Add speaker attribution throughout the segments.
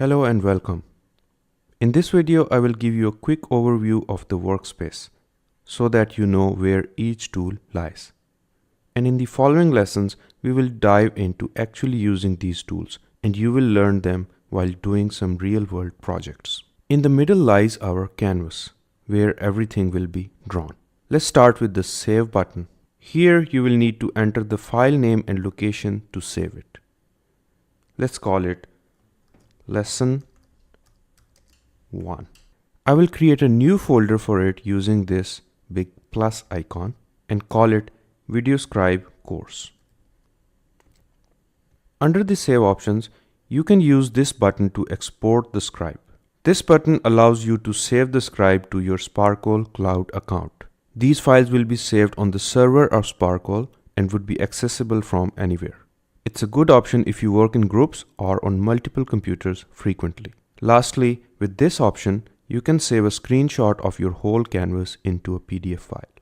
Speaker 1: Hello and welcome. In this video, I will give you a quick overview of the workspace so that you know where each tool lies. And in the following lessons, we will dive into actually using these tools and you will learn them while doing some real-world projects. In the middle lies our canvas, where everything will be drawn. Let's start with the Save button. Here you will need to enter the file name and location to save it. Let's call it Lesson 1. I will create a new folder for it using this big plus icon and call it VideoScribe course. Under the Save options, you can use this button to export the scribe. This button allows you to save the scribe to your Sparkle Cloud account. These files will be saved on the server of Sparkle and would be accessible from anywhere. It's a good option if you work in groups or on multiple computers frequently. Lastly, with this option, you can save a screenshot of your whole canvas into a PDF file.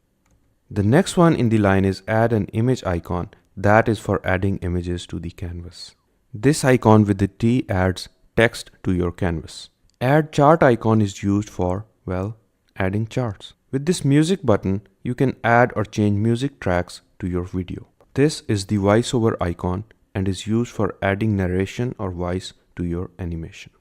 Speaker 1: The next one in the line is Add an image icon. That is for adding images to the canvas. This icon with the T adds text to your canvas. Add chart icon is used for, well, adding charts. With this music button, you can add or change music tracks to your video. This is the voiceover icon and is used for adding narration or voice to your animation.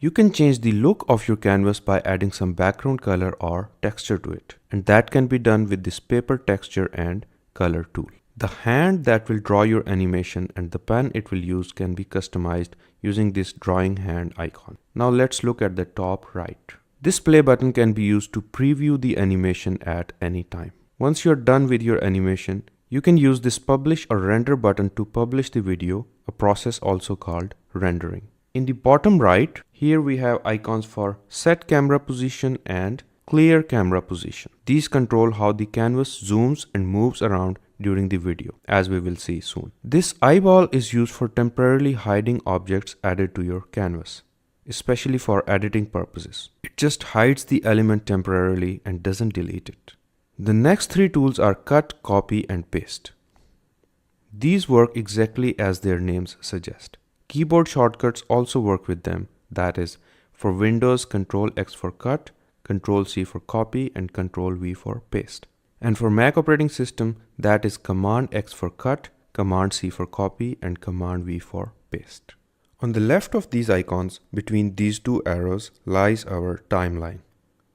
Speaker 1: You can change the look of your canvas by adding some background color or texture to it, and that can be done with this paper texture and color tool. The hand that will draw your animation and the pen it will use can be customized using this drawing hand icon. Now let's look at the top right. This play button can be used to preview the animation at any time. Once you're done with your animation, you can use this publish or render button to publish the video, a process also called rendering. In the bottom right, here we have icons for set camera position and clear camera position. These control how the canvas zooms and moves around during the video, as we will see soon. This eyeball is used for temporarily hiding objects added to your canvas, especially for editing purposes. It just hides the element temporarily and doesn't delete it. The next three tools are Cut, Copy, and Paste. These work exactly as their names suggest. Keyboard shortcuts also work with them. That is, for Windows, Ctrl+X for cut, Ctrl+C for copy, and Ctrl+V for paste. And for Mac operating system, that is Command+X for cut, Command+C for copy, and Command+V for paste. On the left of these icons, between these two arrows, lies our timeline,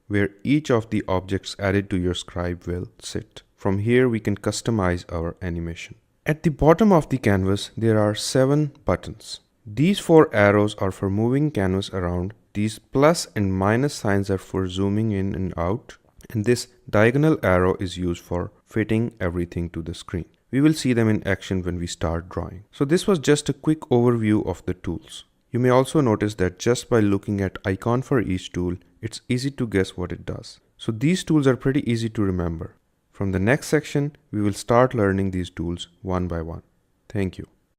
Speaker 1: where each of the objects added to your scribe will sit. From here, we can customize our animation. At the bottom of the canvas, there are 7 buttons. These 4 arrows are for moving canvas around. These plus and minus signs are for zooming in and out. And this diagonal arrow is used for fitting everything to the screen. We will see them in action when we start drawing. So this was just a quick overview of the tools. You may also notice that just by looking at icon for each tool, it's easy to guess what it does. So these tools are pretty easy to remember. From the next section, we will start learning these tools one by one. Thank you.